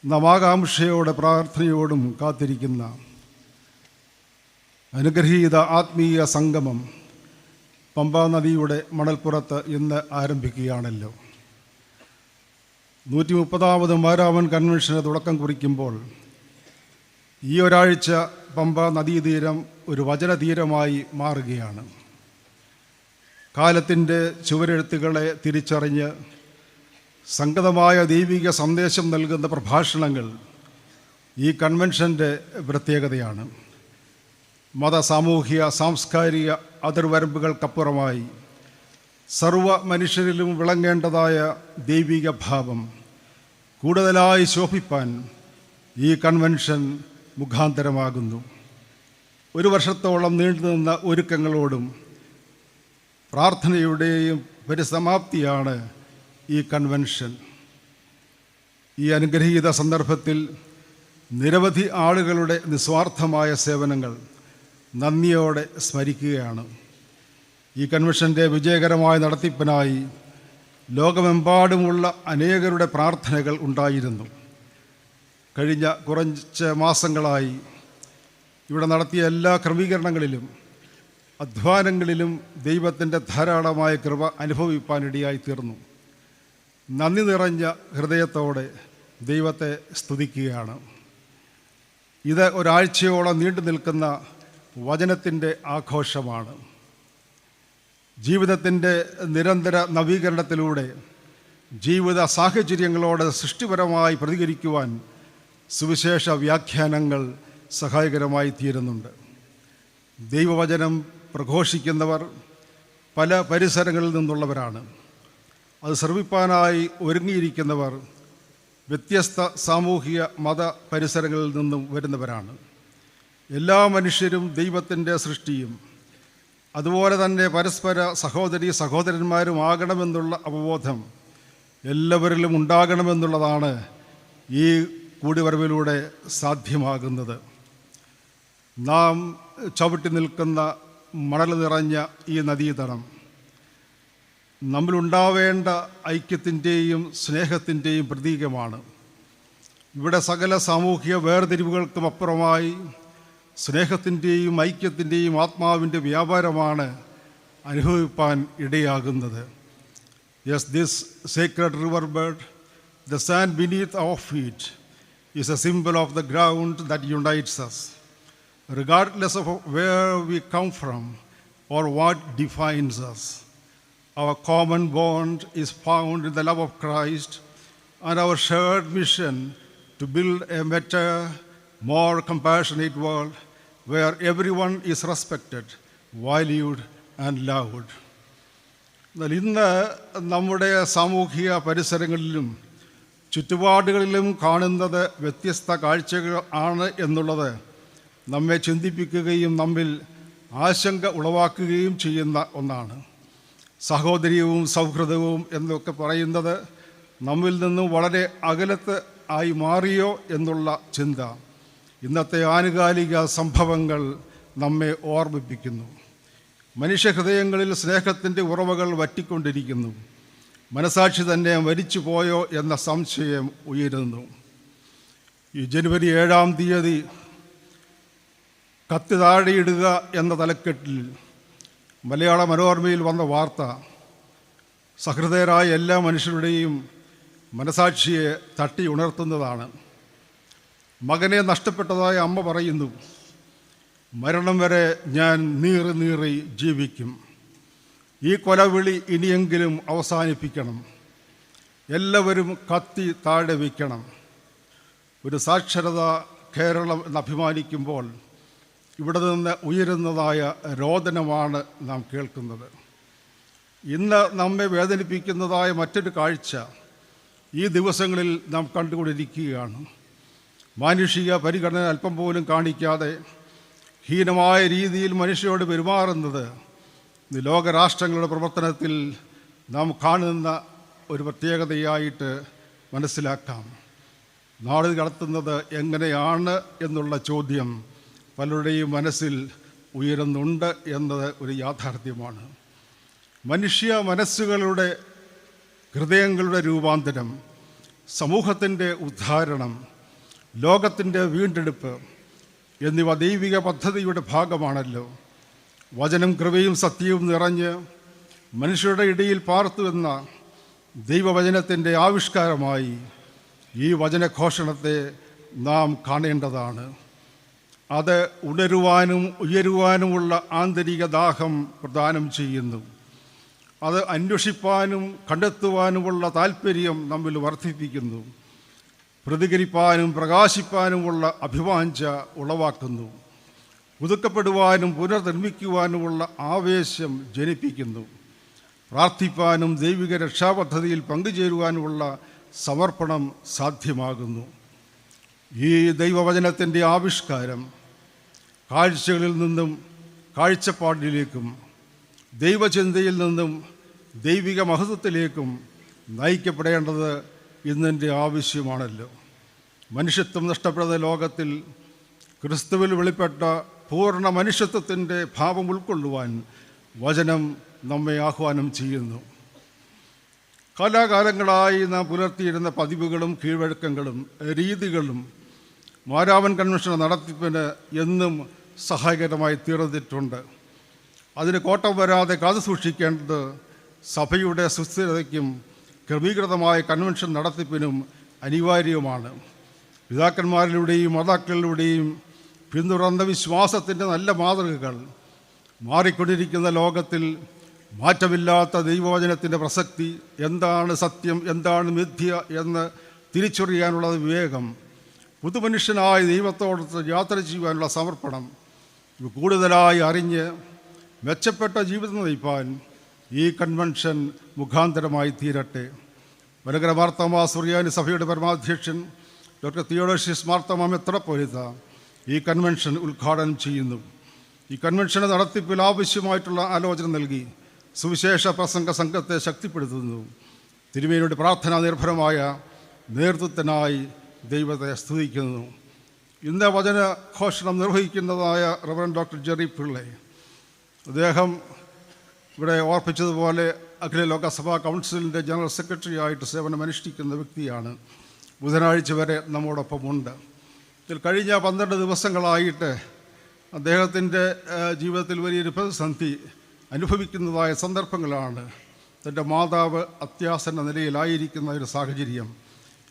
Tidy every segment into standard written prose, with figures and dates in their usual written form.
നാം ആകാംക്ഷയോടെ പ്രാർത്ഥനയോടും കാത്തിരിക്കുന്ന അനുഗ്രഹീത ആത്മീയ സംഗമം പമ്പാ നദിയുടെ മണൽപ്പുറത്ത് ഇന്ന് ആരംഭിക്കുകയാണല്ലോ. 130ാമത് മാരാമൻ കൺവെൻഷന് തുടക്കം കുറിക്കുമ്പോൾ ഈ ഒരാഴ്ച പമ്പാ നദീതീരം ഒരു വചനതീരമായി മാറുകയാണ്. കാലത്തിൻ്റെ ചുവരെഴുത്തുകളെ തിരിച്ചറിഞ്ഞ് സംഗതമായ ദൈവിക സന്ദേശം നൽകുന്ന പ്രഭാഷണങ്ങൾ ഈ കൺവെൻഷൻ്റെ പ്രത്യേകതയാണ്. മത, സാമൂഹിക, സാംസ്കാരിക അതിർവരമ്പുകൾക്കപ്പുറമായി സർവ മനുഷ്യരിലും വിളങ്ങേണ്ടതായ ദൈവിക ഭാവം കൂടുതലായി ശോഭിപ്പാൻ ഈ കൺവെൻഷൻ മുഖാന്തരമാകുന്നു. ഒരു വർഷത്തോളം നീണ്ടുനിന്ന ഒരുക്കങ്ങളോടും പ്രാർത്ഥനയുടെയും പരിസമാപ്തിയാണ് ഈ കൺവെൻഷൻ. ഈ അനുഗ്രഹീത സന്ദർഭത്തിൽ നിരവധി ആളുകളുടെ നിസ്വാർത്ഥമായ സേവനങ്ങൾ നന്ദിയോടെ സ്മരിക്കുകയാണ്. ഈ കൺവെൻഷൻ്റെ വിജയകരമായ നടത്തിപ്പിനായി ലോകമെമ്പാടുമുള്ള അനേകരുടെ പ്രാർത്ഥനകൾ ഉണ്ടായിരുന്നു. കഴിഞ്ഞ കുറച്ച് മാസങ്ങളായി ഇവിടെ നടത്തിയ എല്ലാ ക്രമീകരണങ്ങളിലും അധ്വാനങ്ങളിലും ദൈവത്തിൻ്റെ ധാരാളമായ കൃപ അനുഭവിപ്പാനിടയായി തീർന്നു. നന്ദി നിറഞ്ഞ ഹൃദയത്തോടെ ദൈവത്തെ സ്തുതിക്കുകയാണ്. ഇത് ഒരാഴ്ചയോളം നീണ്ടു നിൽക്കുന്ന വചനത്തിൻ്റെ ആഘോഷമാണ്. ജീവിതത്തിൻ്റെ നിരന്തര നവീകരണത്തിലൂടെ ജീവിത സാഹചര്യങ്ങളോട് സൃഷ്ടിപരമായി പ്രതികരിക്കുവാൻ സുവിശേഷ വ്യാഖ്യാനങ്ങൾ സഹായകരമായി തീരുന്നുണ്ട്. ദൈവവചനം പ്രഘോഷിക്കുന്നവർ പല പരിസരങ്ങളിൽ നിന്നുള്ളവരാണ്. അത് ശ്രവിപ്പാനായി ഒരുങ്ങിയിരിക്കുന്നവർ വ്യത്യസ്ത സാമൂഹിക മത പരിസരങ്ങളിൽ നിന്നും വരുന്നവരാണ്. എല്ലാ മനുഷ്യരും ദൈവത്തിൻ്റെ സൃഷ്ടിയും അതുപോലെ തന്നെ പരസ്പര സഹോദരീ സഹോദരന്മാരുമാകണമെന്നുള്ള അവബോധം എല്ലാവരിലും ഉണ്ടാകണമെന്നുള്ളതാണ് ഈ കൂടിവരവിലൂടെ സാധ്യമാകുന്നത്. നാം ചവിട്ടി നിൽക്കുന്ന മണൽ നിറഞ്ഞ ഈ നദീതടം നമ്മളുണ്ടാവേണ്ട ഐക്യത്തിൻ്റെയും സ്നേഹത്തിൻ്റെയും പ്രതീകമാണ്. ഇവിടെ സകല സാമൂഹിക വേർതിരിവുകൾക്കും അപ്പുറമായി സ്നേഹത്തിൻ്റെയും ഐക്യത്തിൻ്റെയും ആത്മാവിൻ്റെ വ്യാപാരമാണ് അനുഭവിപ്പാൻ ഇടയാകുന്നത്. Yes, this sacred river bed, the sand beneath our feet is a symbol of the ground that unites us. Regardless of where we come from or what defines us, our common bond is found in the love of Christ and our shared mission to build a better, more compassionate world where everyone is respected, valued and loved. എന്നാൽ ഇന്ന് നമ്മുടെ സാമൂഹിക പരിസരങ്ങളിലും ചുറ്റുപാടുകളിലും കാണുന്നത് വ്യത്യസ്ത കാഴ്ചകൾ ആണ് എന്നുള്ളത് നമ്മെ ചിന്തിപ്പിക്കുകയും നമ്മിൽ ആശങ്ക ഉളവാക്കുകയും ചെയ്യുന്ന ഒന്നാണ്. സഹോദര്യവും സൗഹൃദവും എന്നൊക്കെ പറയുന്നത് നമ്മിൽ നിന്നും വളരെ അകലത്ത് ആയി മാറിയോ എന്നുള്ള ചിന്ത ഇന്നത്തെ ആനുകാലിക സംഭവങ്ങൾ നമ്മെ ഓർമ്മിപ്പിക്കുന്നു. മനുഷ്യഹൃദയങ്ങളിൽ സ്നേഹത്തിൻ്റെ ഉറവകൾ വറ്റിക്കൊണ്ടിരിക്കുന്നു. മനസാക്ഷി തന്നെ മരിച്ചു പോയോ എന്ന സംശയം ഉയരുന്നു. ഈ ജനുവരി 7-ാം തീയതി കത്തി താഴെയിടുക എന്ന തലക്കെട്ടിൽ മലയാള മനോരമയിൽ വന്ന വാർത്ത സഹൃദയരായ എല്ലാ മനുഷ്യരുടെയും മനസാക്ഷിയെ തട്ടി ഉണർത്തുന്നതാണ്. മകനെ നഷ്ടപ്പെട്ടതായ അമ്മ പറയുന്നു, മരണം വരെ ഞാൻ നീറി നീറി ജീവിക്കും. ഈ കൊലവിളി ഇനിയെങ്കിലും അവസാനിപ്പിക്കണം. എല്ലാവരും കത്തി താഴെ വയ്ക്കണം. ഒരു സാക്ഷരത കേരളം എന്നഭിമാനിക്കുമ്പോൾ ഇവിടെ നിന്ന് ഉയരുന്നതായ രോദനമാണ് നാം കേൾക്കുന്നത്. ഇന്ന് നമ്മെ വേദനിപ്പിക്കുന്നതായ മറ്റൊരു കാഴ്ച ഈ ദിവസങ്ങളിൽ നാം കണ്ടുകൊണ്ടിരിക്കുകയാണ്. മാനുഷിക പരിഗണന അല്പം പോലും കാണിക്കാതെ ഹീനമായ രീതിയിൽ മനുഷ്യരോട് പെരുമാറുന്നത് ലോകരാഷ്ട്രങ്ങളുടെ പ്രവർത്തനത്തിൽ നാം കാണുന്ന ഒരു പ്രത്യേകതയായിട്ട് മനസ്സിലാക്കാം. നാട് കടത്തുന്നത് എങ്ങനെയാണ് എന്നുള്ള ചോദ്യം പലരുടെയും മനസ്സിൽ ഉയരുന്നുണ്ട് എന്നത് ഒരു യാഥാർത്ഥ്യമാണ്. മനുഷ്യ മനസ്സുകളുടെ ഹൃദയങ്ങളുടെ രൂപാന്തരം, സമൂഹത്തിൻ്റെ ഉദ്ധാരണം ലോകത്തിൻ്റെ വീണ്ടെടുപ്പ് എന്നിവ ദൈവിക പദ്ധതിയുടെ ഭാഗമാണല്ലോ. വചനം കൃപയും സത്യവും നിറഞ്ഞ് മനുഷ്യരുടെ ഇടയിൽ പാർത്തുവെന്ന ദൈവവചനത്തിൻ്റെ ആവിഷ്കാരമായി ഈ വചനഘോഷണത്തെ നാം കാണേണ്ടതാണ്. അത് ഉണരുവാനും ഉയരുവാനുമുള്ള ആന്തരിക ദാഹം പ്രദാനം ചെയ്യുന്നു. അത് അന്വേഷിപ്പാനും കണ്ടെത്തുവാനുമുള്ള താല്പര്യം നമ്മിൽ വർദ്ധിപ്പിക്കുന്നു. പ്രതികരിപ്പാനും പ്രകാശിപ്പാനുമുള്ള അഭിവാഞ്ച ഉളവാക്കുന്നു. പുതുക്കപ്പെടുവാനും പുനർനിർമ്മിക്കുവാനുമുള്ള ആവേശം ജനിപ്പിക്കുന്നു. പ്രാർത്ഥിപ്പാനും ദൈവിക രക്ഷാപദ്ധതിയിൽ പങ്കുചേരുവാനുമുള്ള സമർപ്പണം സാധ്യമാകുന്നു. ഈ ദൈവവചനത്തിൻ്റെ ആവിഷ്കാരം കാഴ്ചകളിൽ നിന്നും കാഴ്ചപ്പാടിലേക്കും ദൈവചിന്തയിൽ നിന്നും ദൈവിക മഹത്വത്തിലേക്കും നയിക്കപ്പെടേണ്ടത് ഇന്നെൻ്റെ ആവശ്യമാണല്ലോ. മനുഷ്യത്വം നഷ്ടപ്പെടുന്ന ലോകത്തിൽ ക്രിസ്തുവിൽ വെളിപ്പെട്ട പൂർണ്ണ മനുഷ്യത്വത്തിൻ്റെ ഭാവം ഉൾക്കൊള്ളുവാൻ വചനം നമ്മെ ആഹ്വാനം ചെയ്യുന്നു. കാലാകാലങ്ങളായി നാം പുലർത്തിയിരുന്ന പതിവുകളും കീഴ്വഴക്കങ്ങളും രീതികളും മാരാമൻ കൺവെൻഷൻ നടത്തിപ്പിന് എന്നും സഹായകരമായി തീർന്നിട്ടുണ്ട്. അതിന് കോട്ടം വരാതെ കാത്തു സൂക്ഷിക്കേണ്ടത് സഭയുടെ സുസ്ഥിരതയ്ക്കും ക്രമീകൃതമായ കൺവെൻഷൻ നടത്തിപ്പിനും അനിവാര്യവുമാണ്. പിതാക്കന്മാരിലൂടെയും മാതാക്കളിലൂടെയും പിന്തുടർന്ന വിശ്വാസത്തിൻ്റെ നല്ല മാതൃകകൾ മാറിക്കൊണ്ടിരിക്കുന്ന ലോകത്തിൽ മാറ്റമില്ലാത്ത ദൈവവചനത്തിൻ്റെ പ്രസക്തി, എന്താണ് സത്യം, എന്താണ് മിഥ്യ എന്ന് തിരിച്ചറിയാനുള്ള വിവേകം, പുതുമനുഷ്യനായ ദൈവത്തോടൊത്ത് യാത്ര ചെയ്യുവാനുള്ള സമർപ്പണം, ഇവ കൂടുതലായി അറിഞ്ഞ് മെച്ചപ്പെട്ട ജീവിതം നയിപ്പാൻ ഈ കൺവെൻഷൻ മുഖാന്തരമായി തീരട്ടെ. വരകര മാർത്തോമാ സുറിയാനി സഭയുടെ പരമാധ്യക്ഷൻ ഡോക്ടർ തിയോഡോഷ്യസ് മാർത്തോമാ മെത്രാപ്പോലീത്ത ഈ കൺവെൻഷൻ ഉദ്ഘാടനം ചെയ്യുന്നു. ഈ കൺവെൻഷന് നടത്തിപ്പിൽ ആവശ്യമായിട്ടുള്ള ആലോചന നൽകി സുവിശേഷ പ്രസംഗ സംഘത്തെ ശക്തിപ്പെടുത്തുന്നു. തിരുമേനിയുടെ പ്രാർത്ഥനാ നിർഭരമായ നേതൃത്വത്തിനായി ദൈവത്തെ സ്തുതിക്കുന്നു. ഇന്ന് വചനഘോഷണം നിർവഹിക്കുന്നതായ റവറൻഡ് ഡോക്ടർ ജെറി പിള്ളെ, അദ്ദേഹം ഇവിടെ ഓർപ്പിച്ചതുപോലെ അഖില ലോക സഭാ കൗൺസിലിൻ്റെ ജനറൽ സെക്രട്ടറി ആയിട്ട് സേവനമനുഷ്ഠിക്കുന്ന വ്യക്തിയാണ്. ബുധനാഴ്ച വരെ നമ്മോടൊപ്പമുണ്ട്. ഇതിൽ കഴിഞ്ഞ 12 ദിവസങ്ങളായിട്ട് അദ്ദേഹത്തിൻ്റെ ജീവിതത്തിൽ വലിയൊരു പ്രതിസന്ധി അനുഭവിക്കുന്നതായ സന്ദർഭങ്ങളാണ്. തൻ്റെ മാതാവ് അത്യാസന്ന നിലയിലായിരിക്കുന്ന ഒരു സാഹചര്യം,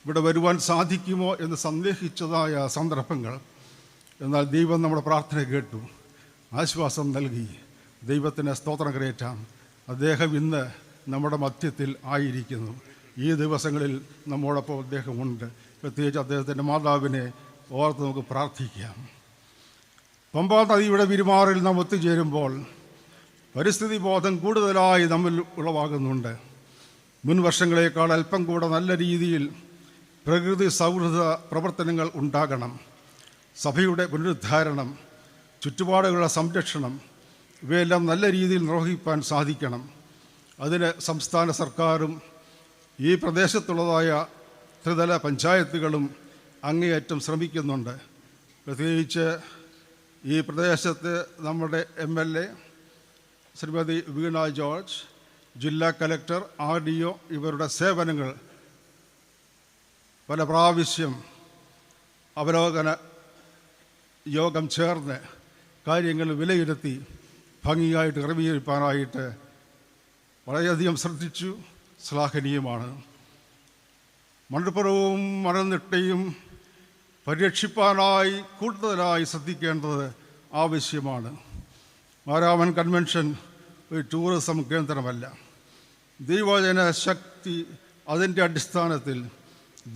ഇവിടെ വരുവാൻ സാധിക്കുമോ എന്ന് സന്ദേഹിച്ചതായ സന്ദർഭങ്ങൾ. എന്നാൽ ദൈവം നമ്മുടെ പ്രാർത്ഥന കേട്ടു, ആശ്വാസം നൽകി. ദൈവത്തിന് സ്തോത്രം കരയേറ്റാം. അദ്ദേഹം ഇന്ന് നമ്മുടെ മധ്യത്തിൽ ആയിരിക്കുന്നു. ഈ ദിവസങ്ങളിൽ നമ്മോടൊപ്പം അദ്ദേഹമുണ്ട്. പ്രത്യേകിച്ച് അദ്ദേഹത്തിൻ്റെ മാതാവിനെ ഓർത്ത് നമുക്ക് പ്രാർത്ഥിക്കാം. പമ്പാ നദിയുടെ പെരുമാറിൽ നാം ഒത്തുചേരുമ്പോൾ പരിസ്ഥിതി ബോധം കൂടുതലായി നമ്മിൽ ഉളവാകുന്നുണ്ട്. മുൻ വർഷങ്ങളേക്കാൾ അല്പം കൂടെ നല്ല രീതിയിൽ പ്രകൃതി സൗഹൃദ പ്രവർത്തനങ്ങൾ ഉണ്ടാകണം. സഭയുടെ പുനരുദ്ധാരണം, ചുറ്റുപാടുകളുടെ സംരക്ഷണം, ഇവയെല്ലാം നല്ല രീതിയിൽ നിർവഹിക്കാൻ സാധിക്കണം. അതിന് സംസ്ഥാന സർക്കാരും ഈ പ്രദേശത്തുള്ളതായ ത്രിതല പഞ്ചായത്തുകളും അങ്ങേയറ്റം ശ്രമിക്കുന്നുണ്ട്. പ്രത്യേകിച്ച് ഈ പ്രദേശത്ത് നമ്മുടെ MLA ശ്രീമതി വീണ ജോർജ്, ജില്ലാ കലക്ടർ, RDO ഇവരുടെ സേവനങ്ങൾ പല പ്രാവശ്യം അവലോകന യോഗം ചേർന്ന് കാര്യങ്ങൾ വിലയിരുത്തി ഭംഗിയായിട്ട് ക്രമീകരിക്കാനായിട്ട് വളരെയധികം ശ്രദ്ധിച്ചു. ശ്ലാഘനീയമാണ്. മണൽപ്പുറവും മണൽനിട്ടയും പരിരക്ഷിപ്പാനായി കൂടുതലായി ശ്രദ്ധിക്കേണ്ടത് ആവശ്യമാണ്. മാരാമൻ കൺവെൻഷൻ ഒരു ടൂറിസം കേന്ദ്രമല്ല. ദൈവവചന ശക്തി അതിൻ്റെ അടിസ്ഥാനത്തിൽ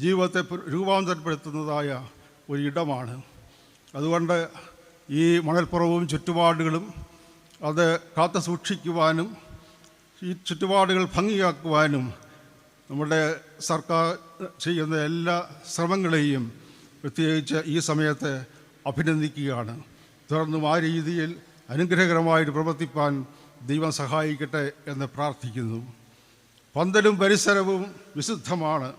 ജീവിതത്തെ രൂപാന്തരപ്പെടുത്തുന്നതായ ഒരു ഇടമാണ്. അതുകൊണ്ട് ഈ മണൽപ്പുറവും ചുറ്റുപാടുകളും അത് കാത്തു സൂക്ഷിക്കുവാനും ഈ ചുറ്റുപാടുകൾ ഭംഗിയാക്കുവാനും നമ്മുടെ സർക്കാർ ചെയ്യുന്ന എല്ലാ ശ്രമങ്ങളെയും പ്രത്യേകിച്ച് ഈ സമയത്ത് അഭിനന്ദിക്കുകയാണ്. തുടർന്നും ആ രീതിയിൽ അനുഗ്രഹകരമായിട്ട് പ്രവർത്തിപ്പാൻ ദൈവം സഹായിക്കട്ടെ എന്ന് പ്രാർത്ഥിക്കുന്നു. പന്തലും പരിസരവും വിശുദ്ധമാണ്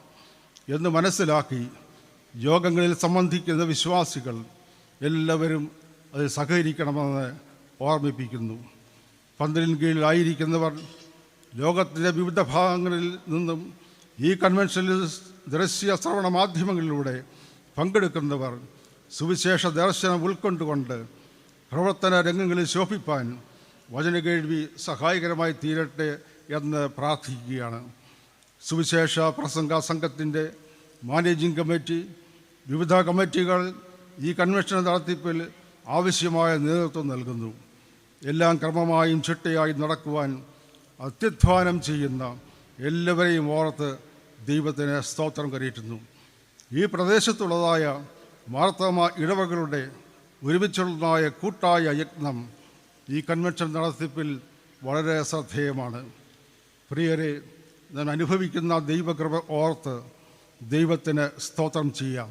എന്ന് മനസ്സിലാക്കി യോഗങ്ങളിൽ സംബന്ധിക്കുന്ന വിശ്വാസികൾ എല്ലാവരും അതിൽ സഹകരിക്കണമെന്ന് ഓർമ്മിപ്പിക്കുന്നു. പന്തലിന് കീഴിലായിരിക്കുന്നവർ ലോകത്തിൻ്റെ വിവിധ ഭാഗങ്ങളിൽ നിന്നും ഈ കൺവെൻഷനിൽ ദൃശ്യ ശ്രവണ മാധ്യമങ്ങളിലൂടെ പങ്കെടുക്കുന്നവർ സുവിശേഷ ദർശനം ഉൾക്കൊണ്ടുകൊണ്ട് പ്രവർത്തന രംഗങ്ങളിൽ ശോഭിപ്പാൻ വചനകേൾവി സഹായകരമായി തീരട്ടെ എന്ന് പ്രാർത്ഥിക്കുകയാണ്. സുവിശേഷ പ്രസംഗ സംഘത്തിൻ്റെ മാനേജിംഗ് കമ്മിറ്റി, വിവിധ കമ്മിറ്റികൾ ഈ കൺവെൻഷൻ നടത്തിപ്പിൽ ആവശ്യമായ നേതൃത്വം നൽകുന്നു. എല്ലാം ക്രമമായും ചിട്ടയായി നടക്കുവാൻ അത്യധ്വാനം ചെയ്യുന്ന എല്ലാവരെയും ഓർത്ത് ദൈവത്തിന് സ്തോത്രം കരയറ്റുന്നു. ഈ പ്രദേശത്തുള്ളതായ മാർത്തോമ ഇടവകളുടെ ഒരുമിച്ചുള്ളതായ കൂട്ടായ യത്നം ഈ കൺവെൻഷൻ നടത്തിപ്പിൽ വളരെ ശ്രദ്ധേയമാണ്. പ്രിയരെ, ഞാൻ അനുഭവിക്കുന്ന ദൈവകൃപ ഓർത്ത് ദൈവത്തിന് സ്തോത്രം ചെയ്യാം.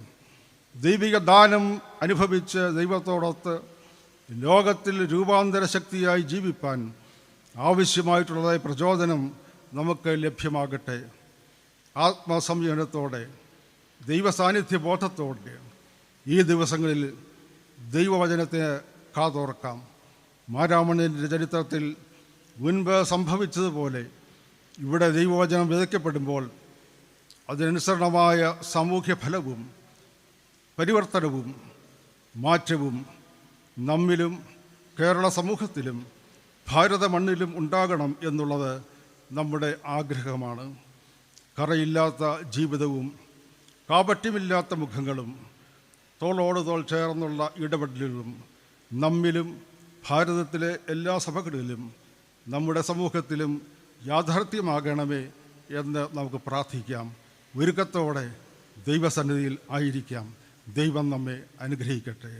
ദൈവിക ദാനം അനുഭവിച്ച് ദൈവത്തോടൊത്ത് ലോകത്തിൽ രൂപാന്തര ശക്തിയായി ജീവിപ്പാൻ ആവശ്യമായിട്ടുള്ളതായ പ്രചോദനം നമുക്ക് ലഭ്യമാകട്ടെ. ആത്മസംയമനത്തോടെ ദൈവസാന്നിധ്യ ബോധത്തോടെ ഈ ദിവസങ്ങളിൽ ദൈവവചനത്തിന് കാതോർക്കാം. മാരാമണ്യൻ്റെ ചരിത്രത്തിൽ മുൻപ് സംഭവിച്ചതുപോലെ ഇവിടെ ദൈവവചനം വിതയ്ക്കപ്പെടുമ്പോൾ അതിനനുസരണമായ സാമൂഹ്യ ഫലവും പരിവർത്തനവും മാറ്റവും നമ്മിലും കേരള സമൂഹത്തിലും ഭാരത മണ്ണിലും ഉണ്ടാകണം എന്നുള്ളത് നമ്മുടെ ആഗ്രഹമാണ്. കറയില്ലാത്ത ജീവിതവും കാപട്യമില്ലാത്ത മുഖങ്ങളും തോളോട് തോൾ ചേർന്നുള്ള ഇടപെടലുകളും നമ്മിലും ഭാരതത്തിലെ എല്ലാ സഭകളിലും നമ്മുടെ സമൂഹത്തിലും യാഥാർത്ഥ്യമാകണമേ എന്ന് നമുക്ക് പ്രാർത്ഥിക്കാം. ഒരുക്കത്തോടെ ദൈവസന്നിധിയിൽ ആയിരിക്കാം. ദൈവം നമ്മെ അനുഗ്രഹിക്കട്ടെ.